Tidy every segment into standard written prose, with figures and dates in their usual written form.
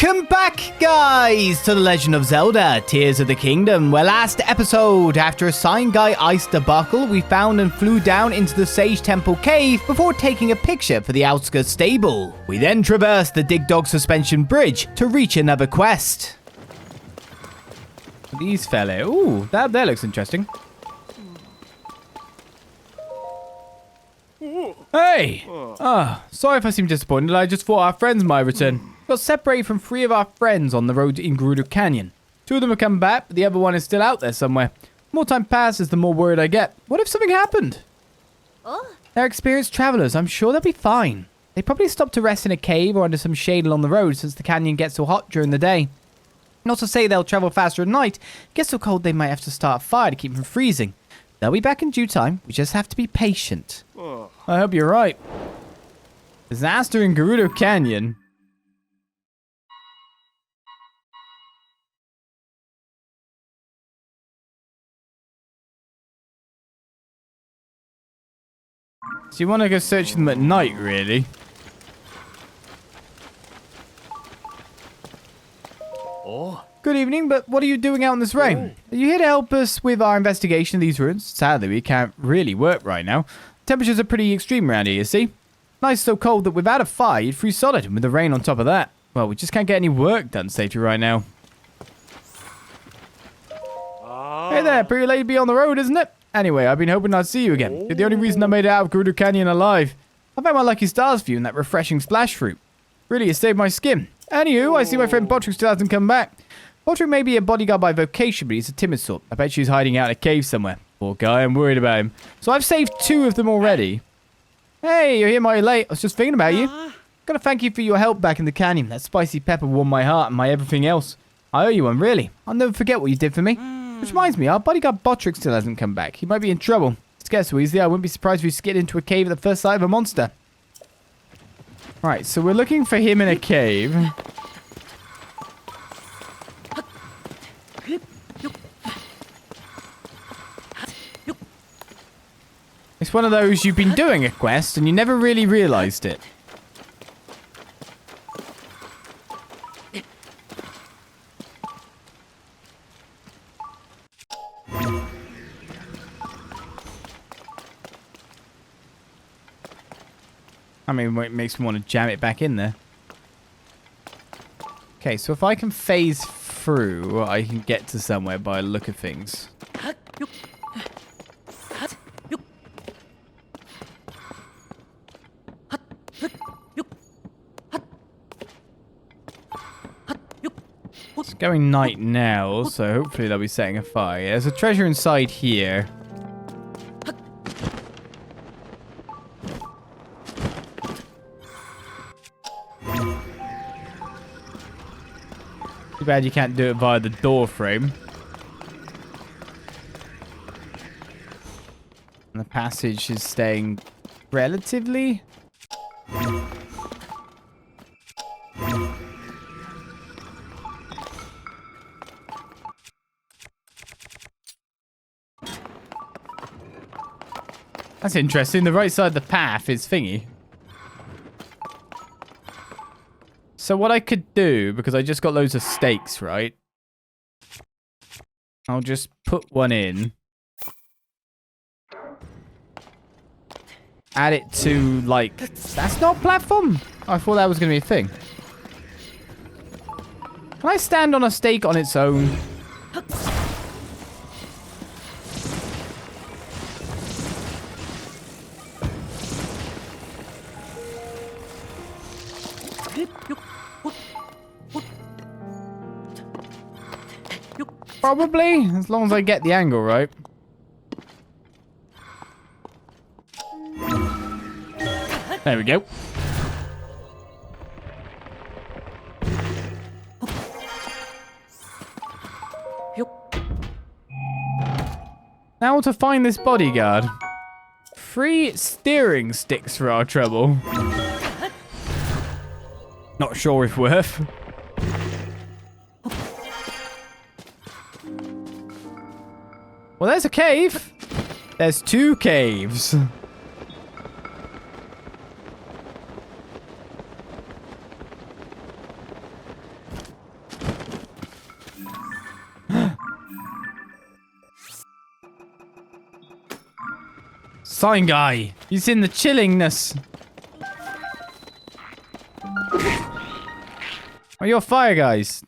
Welcome back, guys, to the Legend of Zelda, Tears of the Kingdom, where last episode, after a sign guy ice debacle, we found and flew down into the Sage Temple cave before taking a picture for the outskirts stable. We then traversed the Dig Dog Suspension Bridge to reach another quest. These fella, ooh, that looks interesting. Hey! Sorry if I seem disappointed. I just thought our friends might return. Got separated from 3 of our friends on the road in Gerudo Canyon. 2 of them have come back, but the other one is still out there somewhere. The more time passes, the more worried I get. What if something happened? They're experienced travelers. I'm sure they'll be fine. They probably stopped to rest in a cave or under some shade along the road since the canyon gets so hot during the day. Not to say they'll travel faster at night. It gets so cold they might have to start a fire to keep from freezing. They'll be back in due time. We just have to be patient. I hope you're right. Disaster in Gerudo Canyon. So you want to go search them at night, really? Good evening, but what are you doing out in this rain? Are you here to help us with our investigation of these ruins? Sadly, we can't really work right now. Temperatures are pretty extreme around here, you see. Nice so cold that without a fire, you'd freeze solid, and with the rain on top of that, well, we just can't get any work done safely right now. Hey there, pretty late to be on the road, isn't it? Anyway, I've been hoping I'd see you again. You're the only reason I made it out of Gerudo Canyon alive. I found my lucky stars for you in that refreshing splash fruit. Really, it saved my skin. Anywho, I see my friend Botrick still hasn't come back. Botrick may be a bodyguard by vocation, but he's a timid sort. I bet she's hiding out in a cave somewhere. Poor guy, I'm worried about him. So I've saved 2 of them already. Hey, you're here mighty late. I was just thinking about you. Gotta thank you for your help back in the canyon. That spicy pepper warmed my heart and my everything else. I owe you one, really. I'll never forget what you did for me. Which reminds me, our bodyguard Botrick still hasn't come back. He might be in trouble. Scared so easily, I wouldn't be surprised if he skid into a cave at the first sight of a monster. Right, so we're looking for him in a cave. It's one of those you've been doing a quest and you never really realized it. I mean, it makes me want to jam it back in there. Okay, so if I can phase through, I can get to somewhere by the look of things. It's going night now, so hopefully they'll be setting a fire. There's a treasure inside here. Too bad you can't do it via the door frame. And the passage is staying relatively. That's interesting. The right side of the path is thingy. So what I could do, because I just got loads of stakes, right? I'll just put one in. Add it to, like... That's not a platform? I thought that was going to be a thing. Can I stand on a stake on its own? Probably, as long as I get the angle right. There we go. Now to find this bodyguard. 3 steering sticks for our trouble. Not sure if worth. Well, there's a cave. There's 2 caves. Sign guy. He's in the chillingness. Oh, you're fire guys.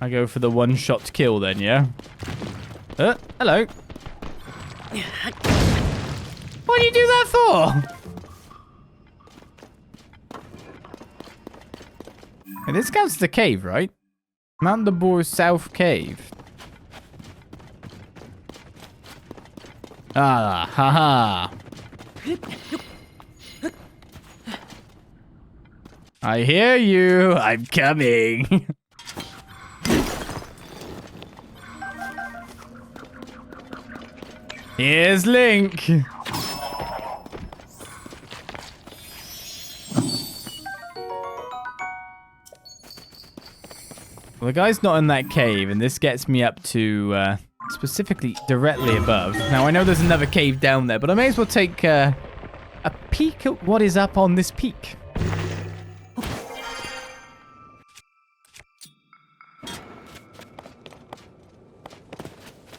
I go for the one-shot kill then, yeah? Hello. What do you do that for? Hey, this counts as the cave, right? Mount the Boar South Cave. Ah, haha. I hear you. I'm coming. Here's Link. Well, the guy's not in that cave, and this gets me up to specifically directly above. Now, I know there's another cave down there, but I may as well take a peek at what is up on this peak.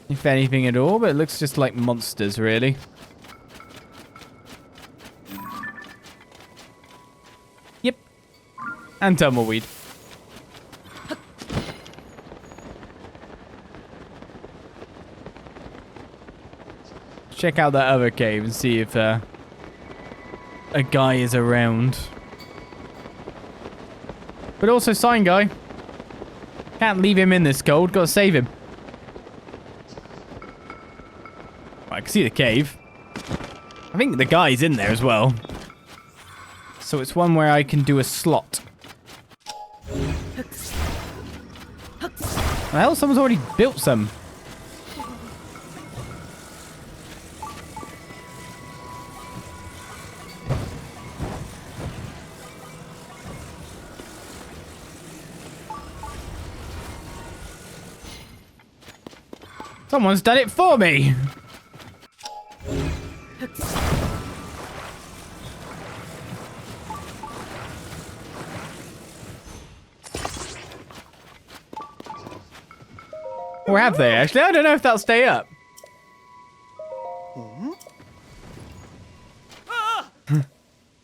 If anything at all, but it looks just like monsters, really. Yep. And tumbleweed. Check out that other cave and see if a guy is around. But also sign guy. Can't leave him in this cold. Gotta save him. I can see the cave. I think the guy's in there as well. So it's one where I can do a slot. Well, someone's already built some. Someone's done it for me. Or have they actually? I don't know if they'll stay up.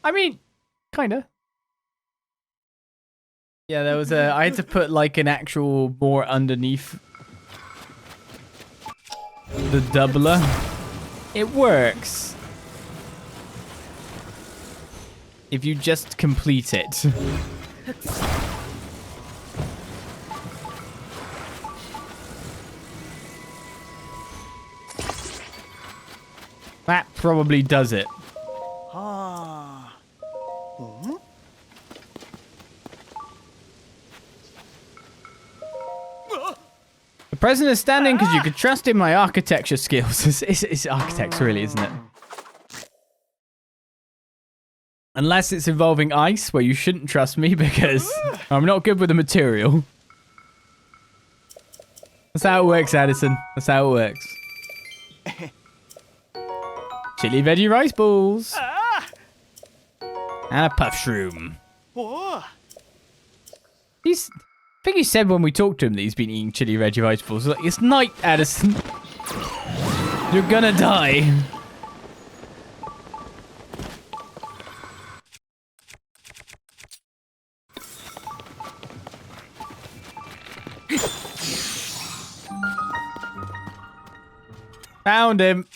I mean, kinda. Yeah, there was I had to put like an actual boar underneath the doubler. It works. If you just complete it. That probably does it. The president is standing because you could trust in my architecture skills. It's architects, really, isn't it? Unless it's involving ice, where you shouldn't trust me because I'm not good with the material. That's how it works, Addison. That's how it works. Chili veggie rice balls. And a puff shroom. I think he said when we talked to him that he's been eating chili veggie rice balls. Like, it's night, Addison. You're gonna die. Found him.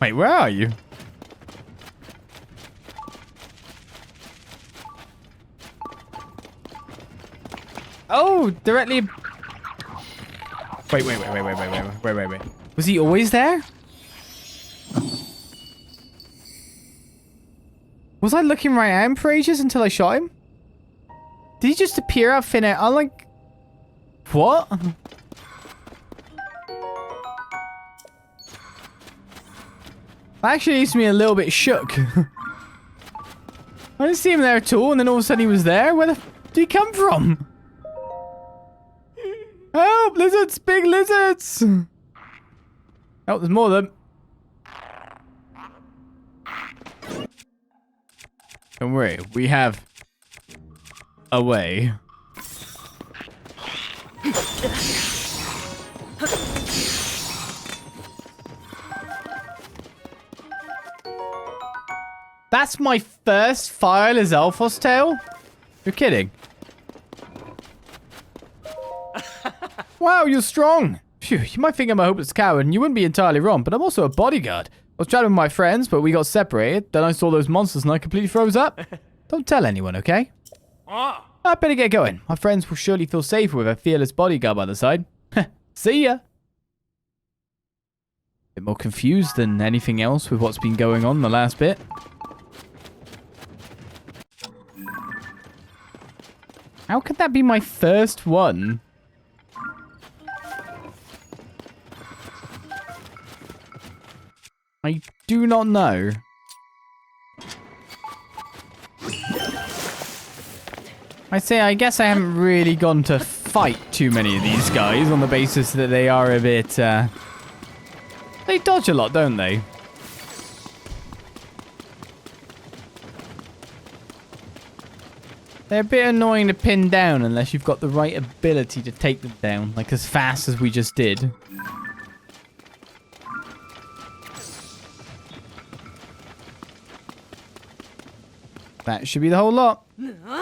Wait, where are you? Oh, directly. Wait. Was he always there? Was I looking right at him for ages until I shot him? Did he just appear out of thin air? I'm like, what? That actually leaves me a little bit shook. I didn't see him there at all, and then all of a sudden he was there. Where the f did he come from? Help! Lizards! Big lizards! Oh, there's more of them. Don't worry, we have a way. That's my first fire Lizalfos tail? You're kidding. Wow, you're strong. Phew, you might think I'm a hopeless coward, and you wouldn't be entirely wrong, but I'm also a bodyguard. I was chatting with my friends, but we got separated. Then I saw those monsters and I completely froze up. Don't tell anyone, okay? I better get going. My friends will surely feel safer with a fearless bodyguard by the side. See ya. Bit more confused than anything else with what's been going on the last bit. How could that be my first one? I do not know. I guess I haven't really gone to fight too many of these guys on the basis that they are a bit, they dodge a lot, don't they? They're a bit annoying to pin down unless you've got the right ability to take them down, like as fast as we just did. That should be the whole lot.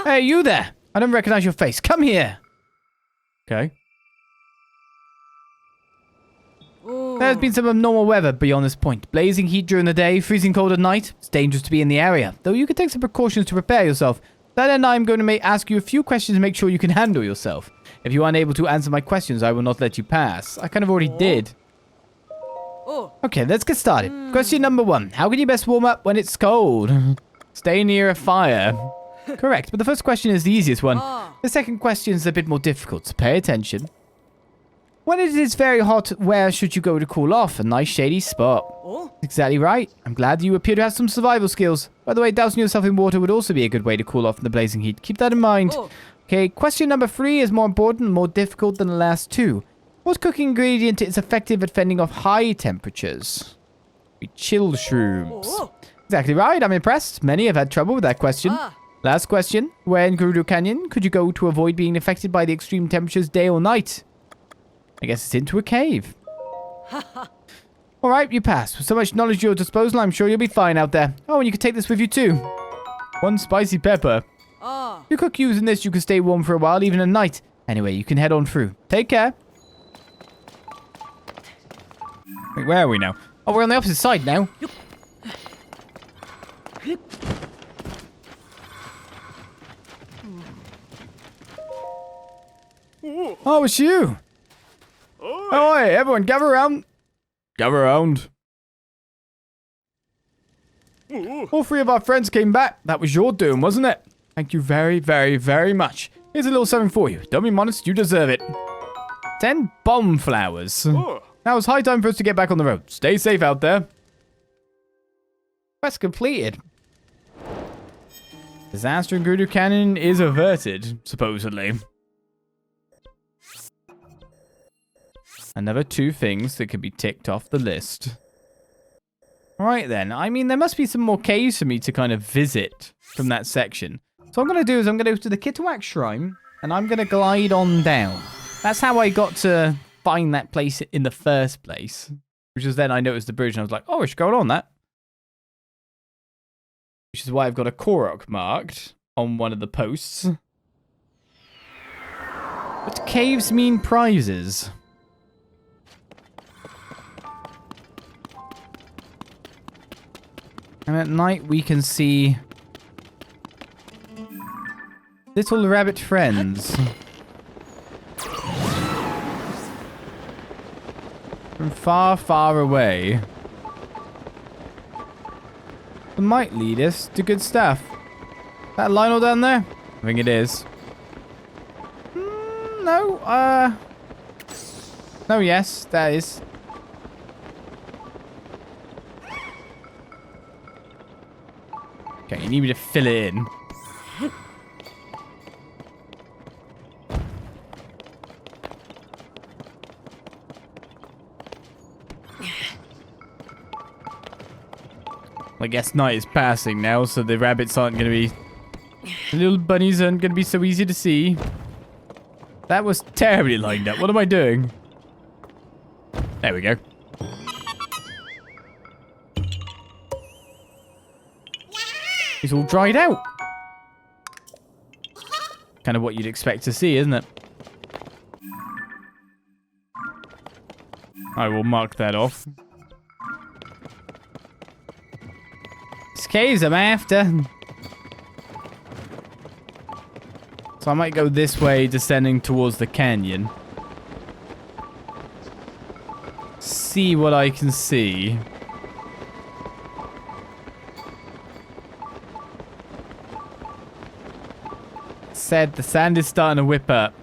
Hey, you there! I don't recognize your face. Come here! Okay. There's been some abnormal weather beyond this point. Blazing heat during the day, freezing cold at night. It's dangerous to be in the area, though you can take some precautions to prepare yourself. Then I'm going to ask you a few questions to make sure you can handle yourself. If you aren't able to answer my questions, I will not let you pass. I kind of already did. Okay, let's get started. Question number 1. How can you best warm up when it's cold? Stay near a fire. Correct, but the first question is the easiest one. The second question is a bit more difficult, so pay attention. When it is very hot, where should you go to cool off? A nice shady spot. Exactly right. I'm glad you appear to have some survival skills. By the way, dousing yourself in water would also be a good way to cool off in the blazing heat. Keep that in mind. Okay, question number 3 is more important and more difficult than the last 2. What cooking ingredient is effective at fending off high temperatures? Chill shrooms. Exactly right. I'm impressed. Many have had trouble with that question. Last question. Where in Gerudo Canyon could you go to avoid being affected by the extreme temperatures day or night? I guess it's into a cave. Alright, you passed. With so much knowledge at your disposal, I'm sure you'll be fine out there. Oh, and you can take this with you too. 1 spicy pepper. You cook using this, you can stay warm for a while, even at night. Anyway, you can head on through. Take care. Wait, where are we now? Oh, we're on the opposite side now. Oh, it's you. Oh, hey, everyone, gather around. Gather around. All 3 of our friends came back. That was your doing, wasn't it? Thank you very, very, very much. Here's a little something for you. Don't be modest, you deserve it. 10 bomb flowers. Now it's high time for us to get back on the road. Stay safe out there. Quest completed. Disaster in Gerudo Canyon is averted, supposedly. Another 2 things that can be ticked off the list. Alright then, I mean, there must be some more caves for me to kind of visit from that section. So what I'm going to do is I'm going to go to the Kittiwak Shrine, and I'm going to glide on down. That's how I got to find that place in the first place. Which is then I noticed the bridge, and I was like, oh, I should go on that. Which is why I've got a Korok marked on one of the posts. But caves mean prizes. And at night we can see little rabbit friends. From far, far away. It might lead us to good stuff. That Lionel down there? I think it is. No, no, yes, that is. Okay, you need me to fill it in. I guess night is passing now, so the rabbits aren't going to be... The little bunnies aren't going to be so easy to see. That was terribly lined up. What am I doing? There we go. He's all dried out. Kind of what you'd expect to see, isn't it? I will mark that off. This caves I'm after. So I might go this way, descending towards the canyon. See what I can see. Said the sand is starting to whip up.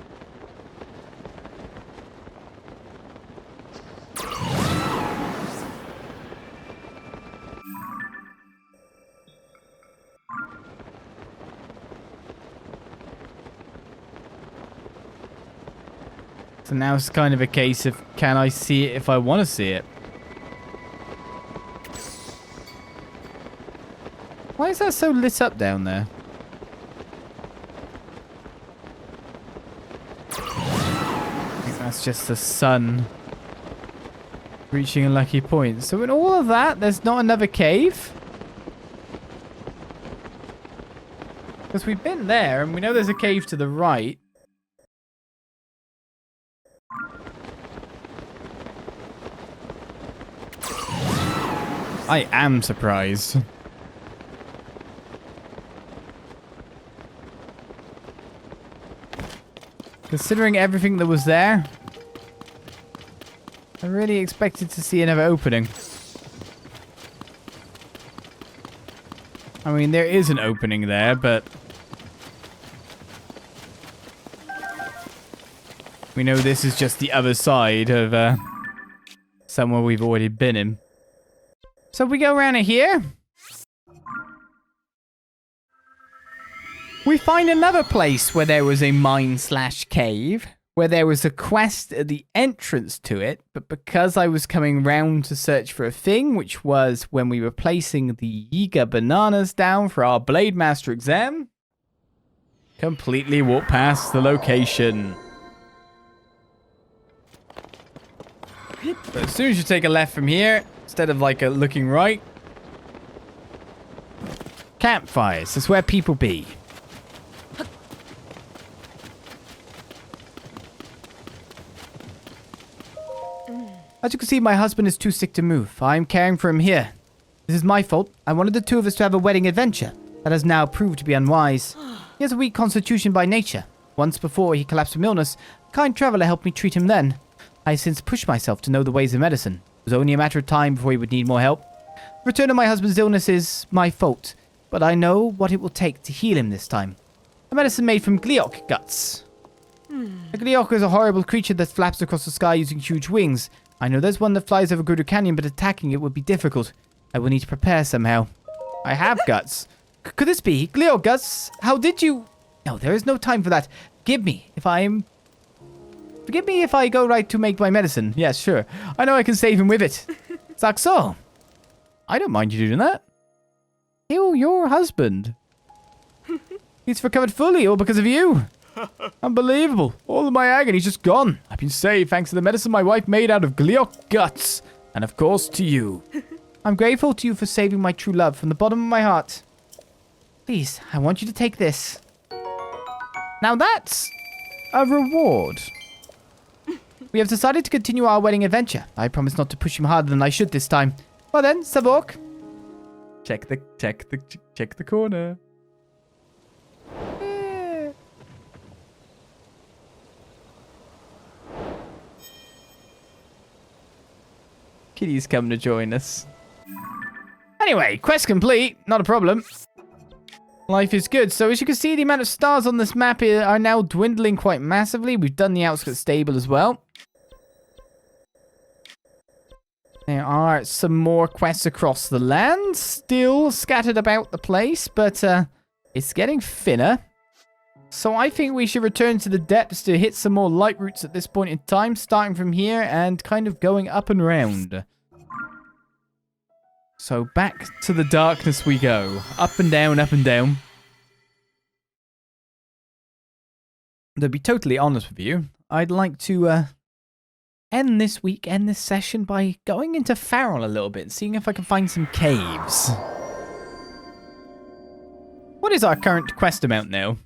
So now it's kind of a case of, can I see it if I want to see it? Why is that so lit up down there? I think that's just the sun reaching a lucky point. So in all of that, there's not another cave? Because we've been there, and we know there's a cave to the right. I am surprised. Considering everything that was there, I really expected to see another opening. I mean, there is an opening there, but we know this is just the other side of somewhere we've already been in. So we go around here. We find another place where there was a mine/cave, where there was a quest at the entrance to it, but because I was coming round to search for a thing, which was when we were placing the Yiga bananas down for our Blade Master exam, completely walked past the location. But as soon as you take a left from here, instead of like a looking right, campfires, that's where people be. As you can see, my husband is too sick to move. I am caring for him here. This is my fault. I wanted the two of us to have a wedding adventure. That has now proved to be unwise. He has a weak constitution by nature. Once before he collapsed from illness, a kind traveler helped me treat him then. I have since pushed myself to know the ways of medicine. It was only a matter of time before he would need more help. The return of my husband's illness is my fault, but I know what it will take to heal him this time. A medicine made from Gleeok Guts. A Gleeok is a horrible creature that flaps across the sky using huge wings. I know there's one that flies over Gerudo Canyon, but attacking it would be difficult. I will need to prepare somehow. I have guts. Could this be? Gleeok Guts? How did you... No, there is no time for that. Forgive me if I go right to make my medicine. Yes, sure. I know I can save him with it. Zohso. I don't mind you doing that. Heal your husband. He's recovered fully, all because of you. Unbelievable. All of my agony's just gone. I've been saved thanks to the medicine my wife made out of Gleeok Guts. And of course to you. I'm grateful to you for saving my true love from the bottom of my heart. Please, I want you to take this. Now that's a reward. We have decided to continue our wedding adventure. I promise not to push him harder than I should this time. Well then, Savok. Check the corner. Kitty's come to join us. Anyway, quest complete. Not a problem. Life is good. So as you can see, the amount of stars on this map are now dwindling quite massively. We've done the outskirts stable as well. There are some more quests across the land, still scattered about the place, but it's getting thinner. So I think we should return to the depths to hit some more light routes at this point in time, starting from here and kind of going up and round. So back to the darkness we go. Up and down, up and down. To be totally honest with you, I'd like to end this session by going into Hyrule a little bit and seeing if I can find some caves. What is our current quest amount now?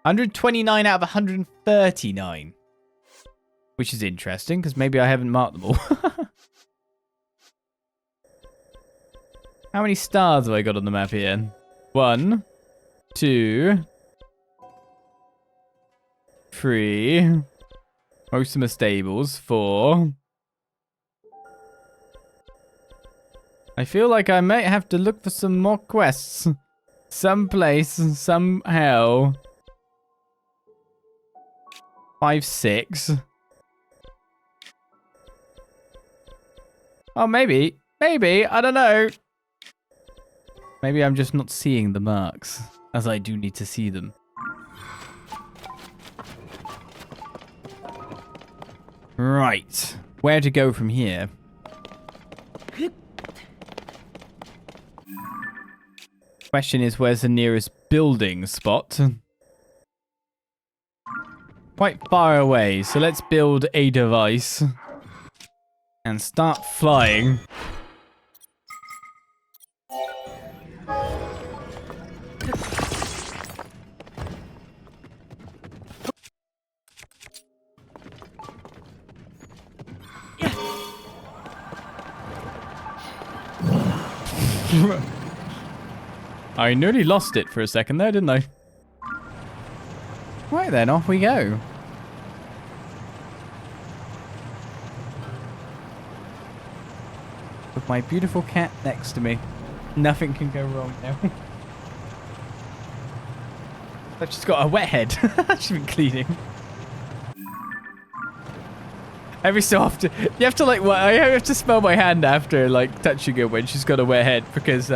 129 out of 139. Which is interesting, because maybe I haven't marked them all. How many stars have I got on the map here? 1, 2, 3. Most of them are stables. 4. I feel like I might have to look for some more quests. Someplace, somehow. 5, 6. Oh, maybe, I don't know. Maybe I'm just not seeing the marks, as I do need to see them. Right, where to go from here? Question is, where's the nearest building spot? Quite far away, so let's build a device and start flying. I nearly lost it for a second there, didn't I? Right then, off we go. With my beautiful cat next to me. Nothing can go wrong now. I've just got a wet head. She's been cleaning. Every so often, you have to like, I have to smell my hand after like touching her when she's got a wet head because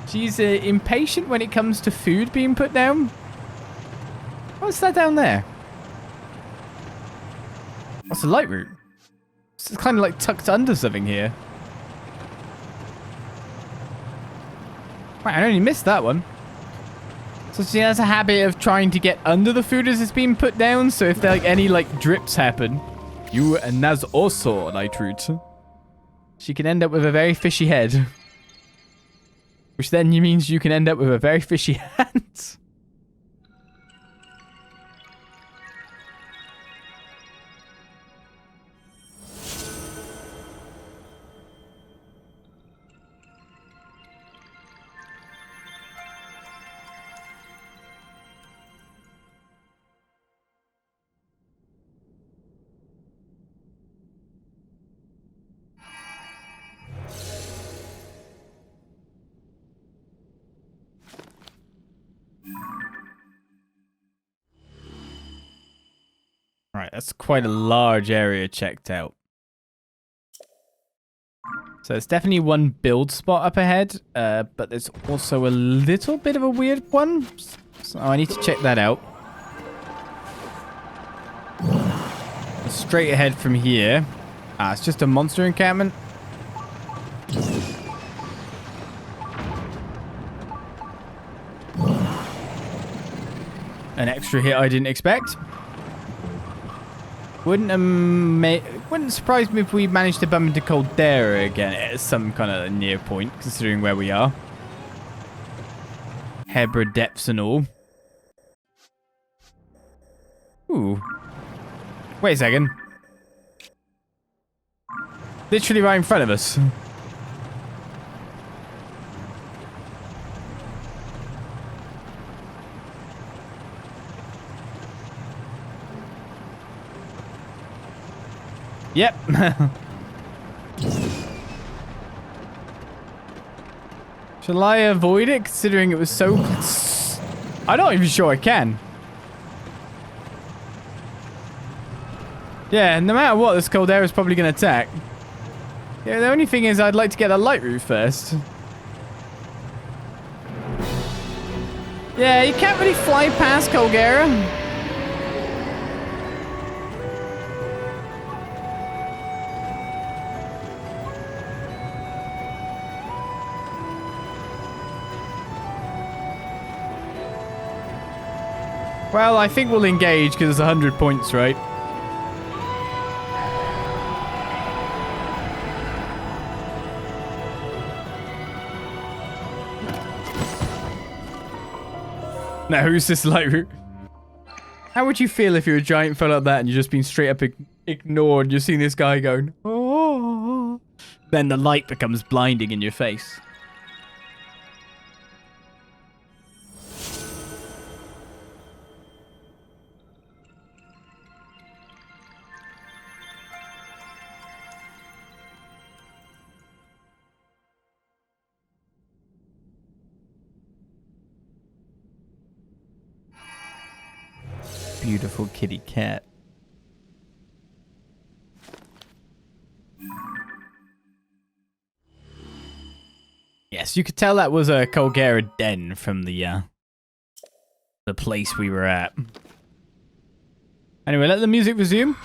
she's impatient when it comes to food being put down. What's that down there? What's the light route? It's kind of like tucked under something here. Right, I only missed that one. So she has a habit of trying to get under the food as it's being put down. So if there like any like drips happen, U-nazohso light route, she can end up with a very fishy head. Which then means you can end up with a very fishy hand. Right, that's quite a large area checked out. So it's definitely one build spot up ahead, but there's also a little bit of a weird one. So I need to check that out. Straight ahead from here. Ah, it's just a monster encampment. An extra hit I didn't expect. Wouldn't surprise me if we managed to bump into Colgera again at some kind of near point, considering where we are. Hebra depths and all. Ooh. Wait a second. Literally right in front of us. Yep. Shall I avoid it, considering it was so... I'm not even sure I can. Yeah, no matter what, this Colgera is probably going to attack. Yeah, the only thing is I'd like to get a light route first. Yeah, you can't really fly past Colgera. Well, I think we'll engage because it's 100 points, right? Now, who's this like? How would you feel if you're a giant fella like that and you're just being straight up ignored? You're seeing this guy going, oh. Then the light becomes blinding in your face. Beautiful kitty cat. Yes, you could tell that was a Colgera den from the place we were at. Anyway, let the music resume.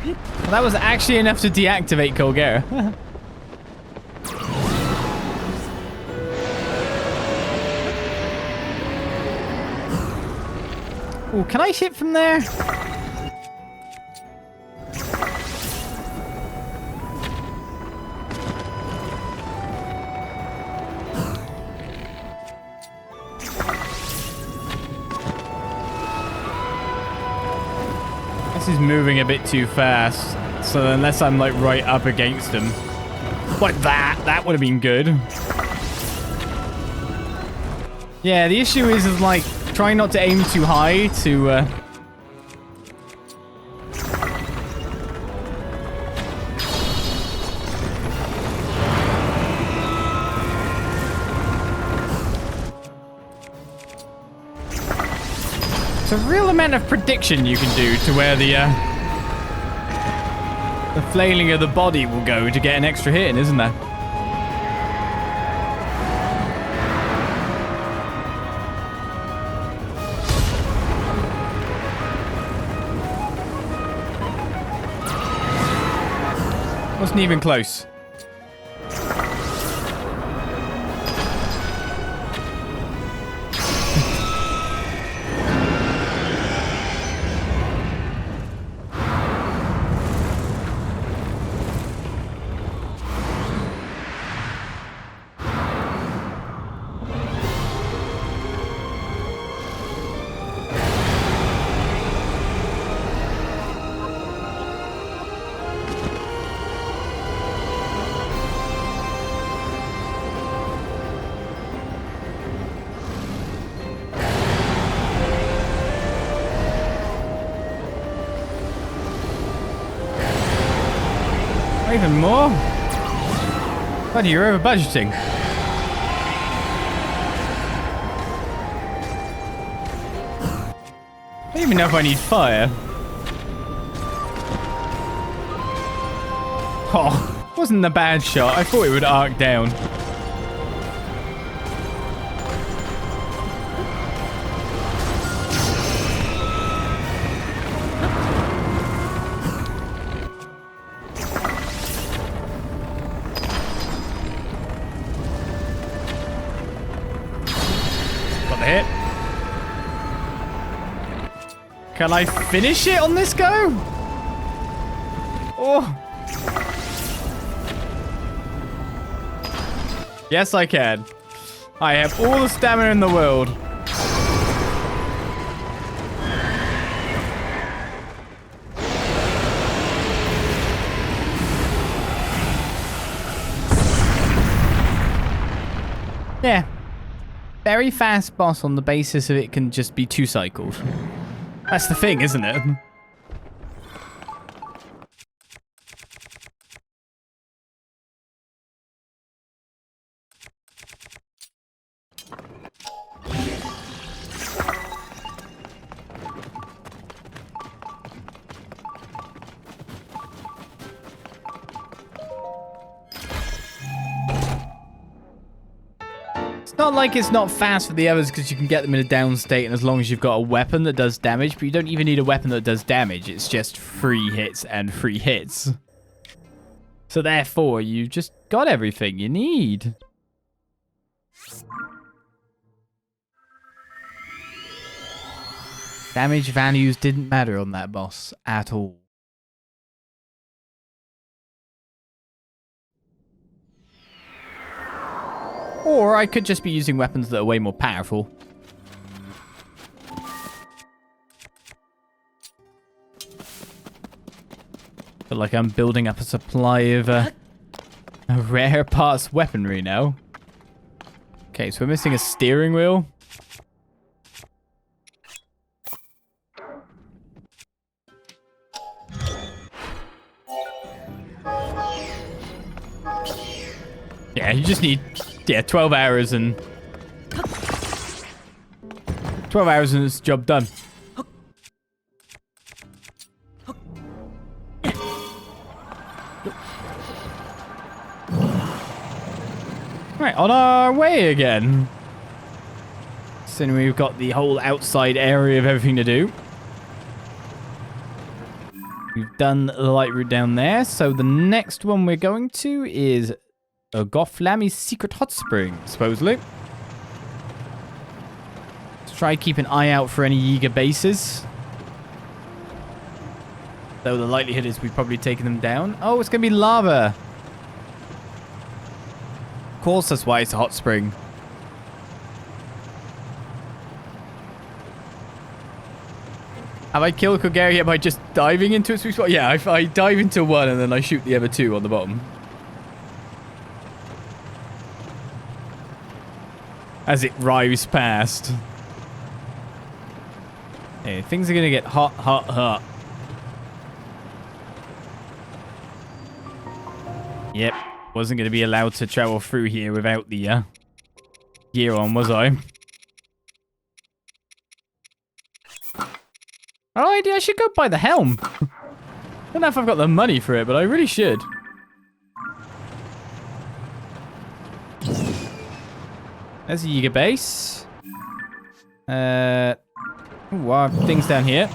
Well, that was actually enough to deactivate Colgera. Ooh, can I hit from there? This is moving a bit too fast. So unless I'm like right up against him. Like that would have been good. Yeah, the issue is like trying not to aim too high to It's a real amount of prediction you can do to where the flailing of the body will go to get an extra hit in, isn't there? Wasn't even close. Even more? Buddy, you're over budgeting. I don't even know if I need fire. Oh, wasn't a bad shot. I thought it would arc down. Can I finish it on this go? Oh. Yes, I can. I have all the stamina in the world. Yeah. Very fast boss on the basis of it can just be 2 cycles. That's the thing, isn't it? It's not like it's not fast for the others because you can get them in a down state, and as long as you've got a weapon that does damage, but you don't even need a weapon that does damage. It's just free hits and free hits. So therefore, you just got everything you need. Damage values didn't matter on that boss at all. Or I could just be using weapons that are way more powerful. Feel like I'm building up a supply of rare parts weaponry now. Okay, so we're missing a steering wheel. Yeah, you just need 12 hours and 12 hours and it's job done. Right, on our way again. So we've got the whole outside area of everything to do. We've done the light route down there. So the next one we're going to is a Goflami's secret hot spring, supposedly. Let's try keep an eye out for any Yiga bases. Though the likelihood is we've probably taken them down. Oh, it's going to be lava. Of course, that's why it's a hot spring. Have I killed Colgera yet by just diving into its sweet spot? Yeah, I dive into one and then I shoot the other two on the bottom. As it rives past. Hey, things are going to get hot, hot, hot. Yep. Wasn't going to be allowed to travel through here without the gear on, was I? Oh, I should go buy the helm. Don't know if I've got the money for it, but I really should. There's a Yiga base. Ooh, things down here.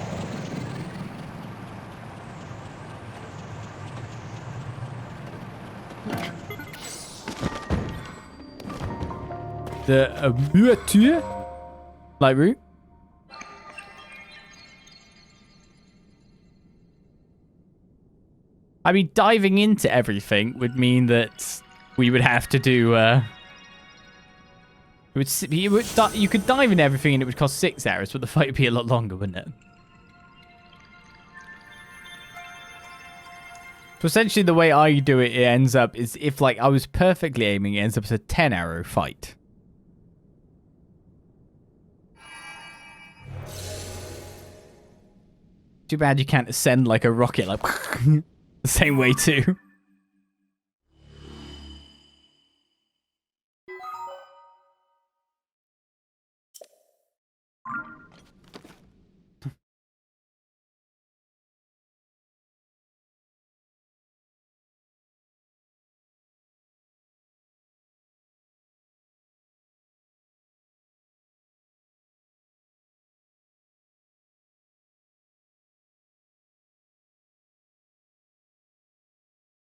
The light route. I mean, diving into everything would mean that we would have to do. You could dive in everything and it would cost 6 hours, but the fight would be a lot longer, wouldn't it? So essentially, the way I do it, it ends up is if like I was perfectly aiming, it ends up as a 10-hour fight. Too bad you can't ascend like a rocket, like the same way too.